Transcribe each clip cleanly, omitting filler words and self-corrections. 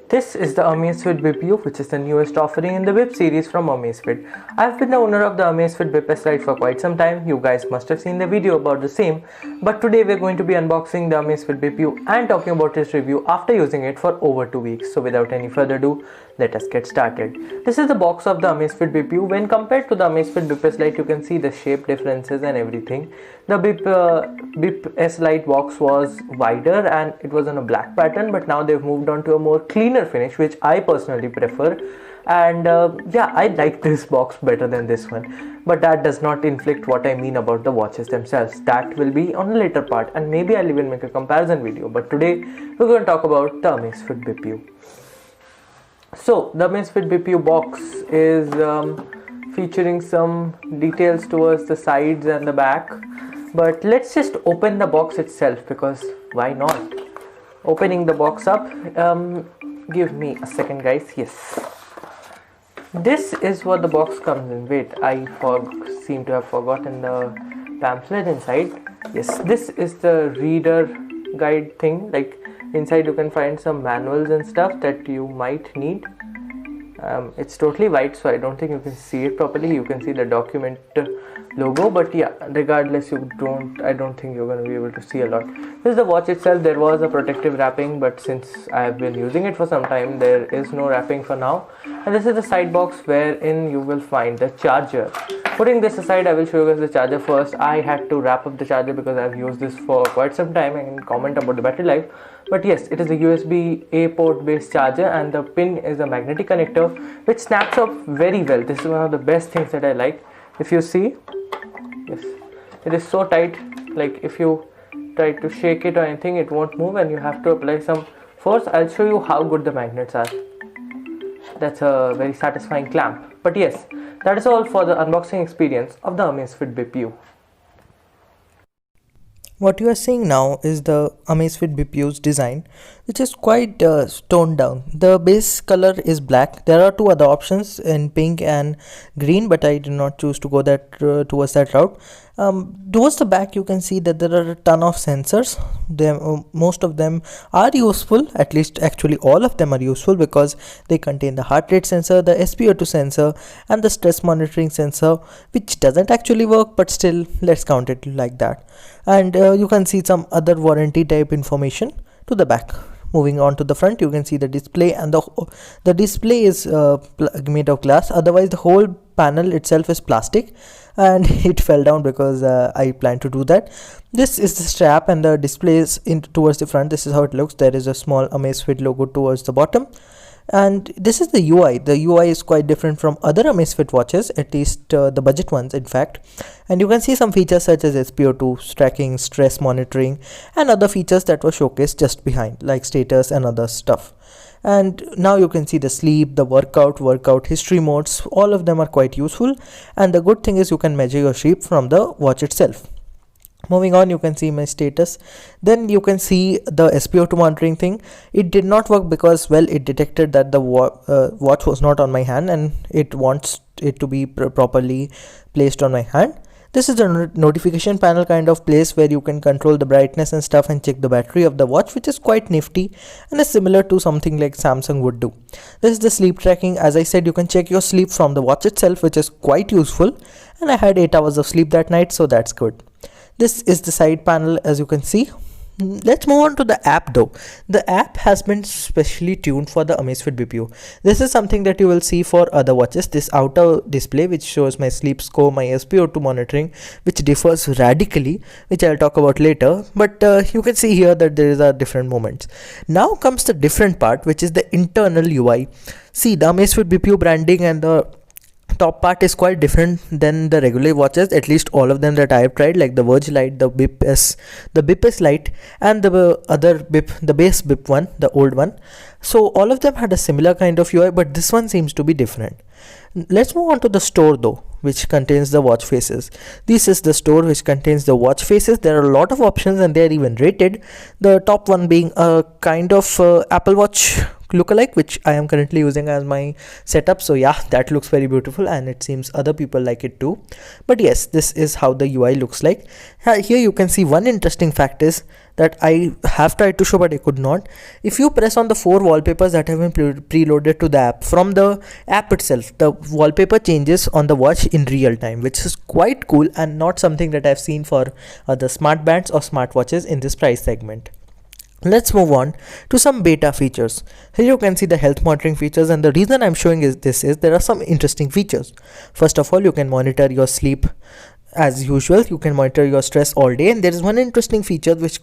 This is the Amazfit Bip, which is the newest offering in the Bip series from Amazfit. I've been the owner of the Amazfit Bip Lite for quite some time. You guys must have seen the video about the same. But today we're going to be unboxing the Amazfit Bip and talking about its review after using it for over 2 weeks. So without any further ado, let us get started. This is the box of the Amazfit Bip. When compared to the Amazfit Bip Lite, you can see the shape differences and everything. The Bip S Lite box was wider and it was on a black pattern, but now they've moved on to a more cleaner finish, which I personally prefer. And yeah, I like this box better than this one, but that does not inflict what I mean about the watches themselves. That will be on a later part, and maybe I'll even make a comparison video. But today we're going to talk about the Amazfit Bip. So the Amazfit Bip box is featuring some details towards the sides and the back, but let's just open the box itself, because why not? Opening the box up, give me a second guys. Yes, this is what the box comes in. Wait, I seem to have forgotten the pamphlet inside. Yes, this is the reader guide thing. Like inside you can find some manuals and stuff that you might need. It's totally white, so I don't think you can see it properly. You can see the document logo, but yeah, regardless, I don't think you're going to be able to see a lot. This is the watch itself. There was a protective wrapping, but since I have been using it for some time, there is no wrapping for now. And this is the side box wherein you will find the charger. Putting this aside, I will show you guys the charger first. I had to wrap up the charger because I've used this for quite some time. I can comment about the battery life. But yes, it is a USB-A port based charger, and the pin is a magnetic connector which snaps up very well. This is one of the best things that I like. If you see, yes, it is so tight, like if you try to shake it or anything, it won't move, and you have to apply some force. I'll show you how good the magnets are. That's a very satisfying clamp. But yes, that is all for the unboxing experience of the Amazfit Bip. What you are seeing now is the Amazfit Bip's design, which is quite toned down. The base color is black. There are two other options in pink and green, but I did not choose to go towards that route. Towards the back, you can see that there are a ton of sensors. Most of them are useful, at least actually all of them are useful, because they contain the heart rate sensor, the SpO2 sensor, and the stress monitoring sensor, which doesn't actually work, but still let's count it like that. And you can see some other warranty type information to the back. Moving on to the front, you can see the display, and the display is made of glass. Otherwise, the whole panel itself is plastic, and it fell down because I plan to do that. This is the strap, and the display is towards the front. This is how it looks. There is a small Amazfit logo towards the bottom. And this is the UI. The UI is quite different from other Amazfit watches, at least the budget ones in fact. And you can see some features such as SpO2 tracking, stress monitoring, and other features that were showcased just behind, like status and other stuff. And now you can see the sleep, the workout history modes. All of them are quite useful, and the good thing is you can measure your sleep from the watch itself. Moving on, you can see my status. Then you can see the SpO2 monitoring thing. It did not work because, well, it detected that the watch was not on my hand, and it wants it to be properly placed on my hand. This is a notification panel kind of place where you can control the brightness and stuff and check the battery of the watch, which is quite nifty and is similar to something like Samsung would do. This is the sleep tracking. As I said, you can check your sleep from the watch itself, which is quite useful, and I had 8 hours of sleep that night, so that's good. This is the side panel, as you can see. Let's move on to the app though. The app has been specially tuned for the Amazfit Bip. This is something that you will see for other watches. This outer display, which shows my sleep score, my SpO2 monitoring, which differs radically, which I'll talk about later. But you can see here that there are different moments. Now comes the different part, which is the internal UI. See, the Amazfit Bip branding and the top part is quite different than the regular watches, at least all of them that I have tried, like the Verge Lite, the Bip S Lite, and the other Bip, the base Bip one, the old one. So all of them had a similar kind of UI, but this one seems to be different. Let's move on to the store though, which contains the watch faces. This is the store which contains the watch faces. There are a lot of options, and they are even rated. The top one being a kind of Apple Watch lookalike, which I am currently using as my setup. So yeah, that looks very beautiful, and it seems other people like it too. But yes, this is how the UI looks like. Here you can see one interesting fact is that I have tried to show but I could not. If you press on the 4 wallpapers that have been preloaded to the app, from the app itself, the wallpaper changes on the watch in real time, which is quite cool and not something that I've seen for other smart bands or smartwatches in this price segment. Let's move on to some beta features. Here you can see the health monitoring features, and the reason I'm showing this is there are some interesting features. First of all, you can monitor your sleep as usual. You can monitor your stress all day, and there is one interesting feature which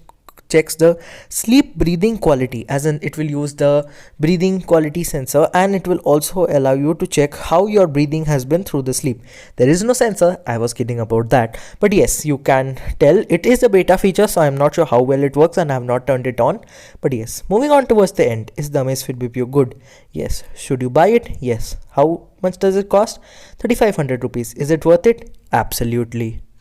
checks the sleep breathing quality, as in it will use the breathing quality sensor, and it will also allow you to check how your breathing has been through the sleep. There is no sensor, I was kidding about that, but yes, you can tell. It is a beta feature, so I'm not sure how well it works and I have not turned it on. But yes, moving on towards the end, is the Amazfit Bip good? Yes. Should you buy it? Yes. How much does it cost? 3500 rupees. Is it worth it? Absolutely.